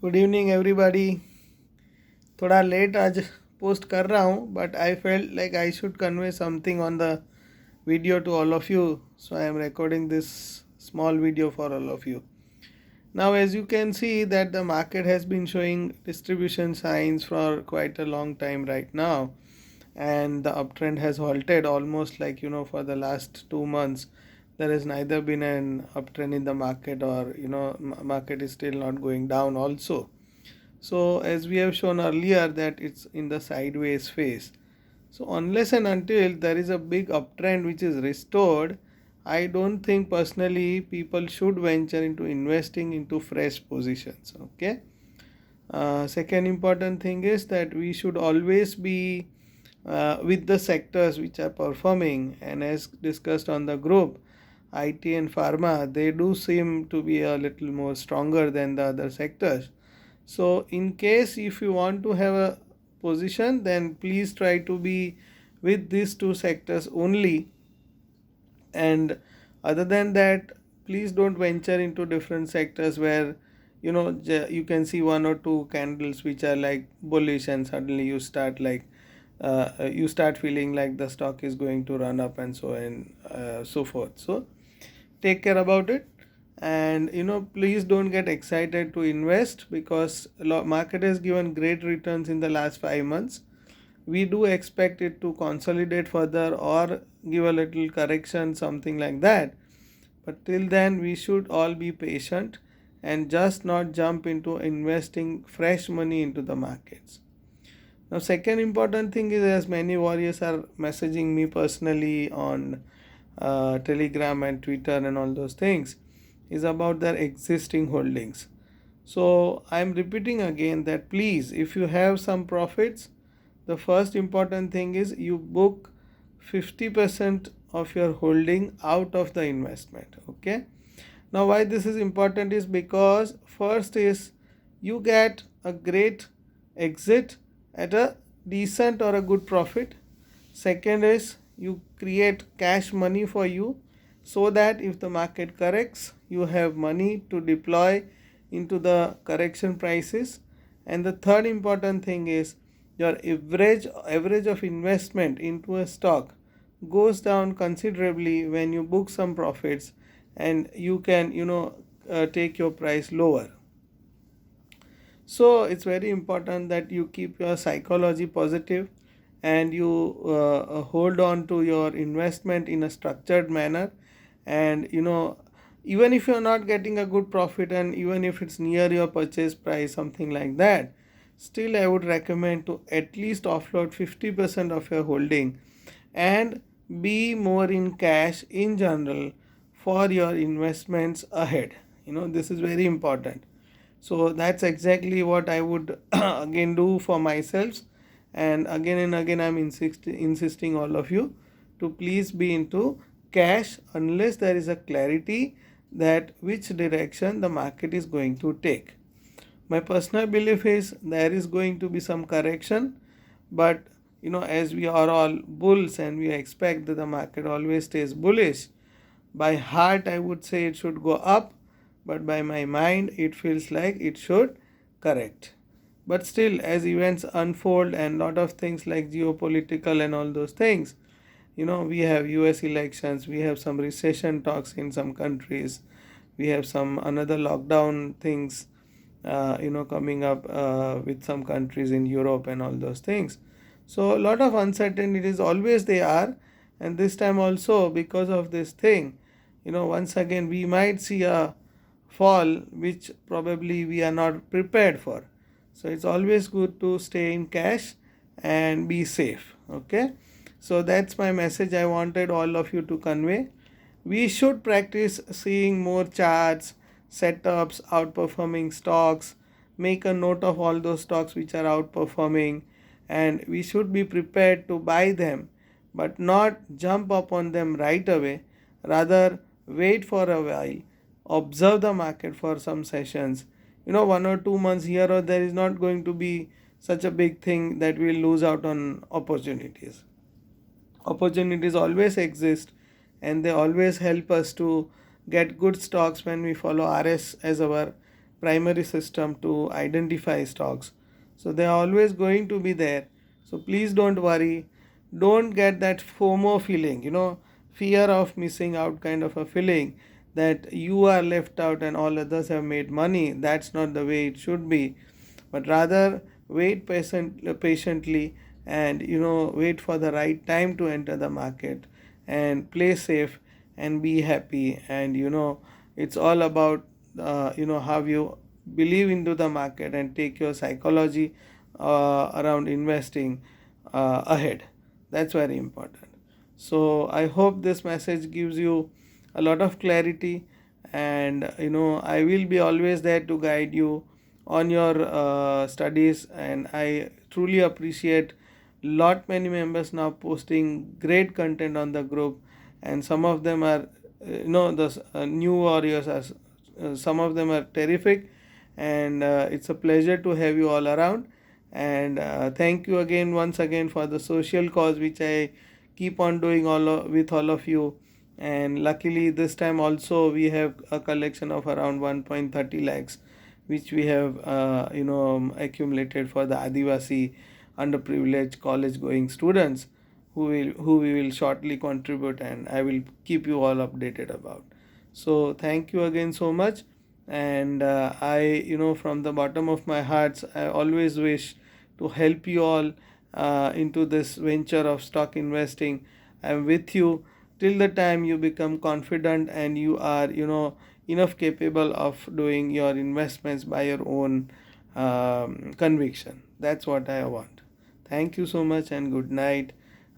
Good evening everybody. थोड़ा late आज post कर रहा हूँ but I felt like I should convey something on the video to all of you, so I am recording this small video for all of you. Now as you can see that the market has been showing distribution signs for quite a long time right now, and the uptrend has halted almost like for the last 2 months. There has neither been an uptrend in the market, or market is still not going down also. So as we have shown earlier that it's in the sideways phase. So unless and until there is a big uptrend which is restored, I don't think personally people should venture into investing into fresh positions. Okay. Second important thing is that we should always be with the sectors which are performing, and as discussed on the group, IT and pharma, they do seem to be a little more stronger than the other sectors. So in case if you want to have a position, then please try to be with these two sectors only, and other than that please don't venture into different sectors where you can see one or two candles which are like bullish, and suddenly you start feeling like the stock is going to run up and so and so forth. So take care about it, and please don't get excited to invest, because market has given great returns in the last 5 months. We do expect it to consolidate further or give a little correction, something like that, but till then we should all be patient and just not jump into investing fresh money into the markets. Now second important thing is, as many warriors are messaging me personally on Telegram and Twitter and all those things, is about their existing holdings. So I'm repeating again that please, if you have some profits, the first important thing is you book 50% of your holding out of the investment. Okay. Now why this is important is because first is you get a great exit at a decent or a good profit. Second is you create cash money for you, so that if the market corrects, you have money to deploy into the correction prices. And the third important thing is your average of investment into a stock goes down considerably when you book some profits, and you can take your price lower. So it's very important that you keep your psychology positive, and you hold on to your investment in a structured manner. And even if you're not getting a good profit, and even if it's near your purchase price, something like that, still I would recommend to at least offload 50% of your holding and be more in cash in general for your investments ahead. This is very important. So that's exactly what I would again do for myself, and again I'm insisting all of you to please be into cash unless there is a clarity that which direction the market is going to take. My personal belief is there is going to be some correction, but as we are all bulls and we expect that the market always stays bullish, by heart I would say it should go up, but by my mind it feels like it should correct. But still, as events unfold and lot of things like geopolitical and all those things, we have US elections, we have some recession talks in some countries, we have some another lockdown things coming up with some countries in Europe and all those things. So a lot of uncertainties always they are, and this time also because of this thing, once again we might see a fall which probably we are not prepared for. So it's always good to stay in cash and be safe. Okay. So that's my message I wanted all of you to convey. We should practice seeing more charts, setups, outperforming stocks, make a note of all those stocks which are outperforming, and we should be prepared to buy them, but not jump up on them right away. Rather, wait for a while, observe the market for some sessions. 1 or 2 months here or there is not going to be such a big thing that we'll lose out on opportunities. Opportunities always exist, and they always help us to get good stocks when we follow RS as our primary system to identify stocks. So they are always going to be there. So please don't worry. Don't get that FOMO feeling, fear of missing out kind of a feeling that you are left out and all others have made money. That's not the way it should be, but rather wait patiently, and wait for the right time to enter the market and play safe and be happy. And it's all about how you believe into the market and take your psychology around investing ahead. That's very important. So I hope this message gives you a lot of clarity, and I will be always there to guide you on your studies. And I truly appreciate lot many members now posting great content on the group, and some of them are the new warriors are some of them are terrific, and it's a pleasure to have you all around. And thank you again once again for the social cause which I keep on doing with all of you. And luckily this time also we have a collection of around 1.30 lakhs which we have accumulated for the Adivasi underprivileged college going students who we will shortly contribute, and I will keep you all updated about. So thank you again so much. And I from the bottom of my heart I always wish to help you all into this venture of stock investing. I am with you till the time you become confident and you are enough capable of doing your investments by your own conviction. That's what I want. Thank you so much and good night.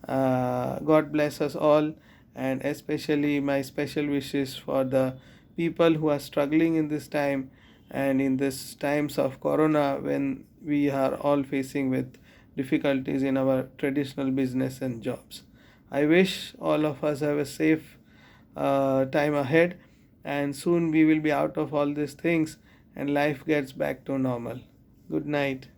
God bless us all, and especially my special wishes for the people who are struggling in this time and in this times of corona when we are all facing with difficulties in our traditional business and jobs. I wish all of us have a safe time ahead, and soon we will be out of all these things and life gets back to normal. Good night.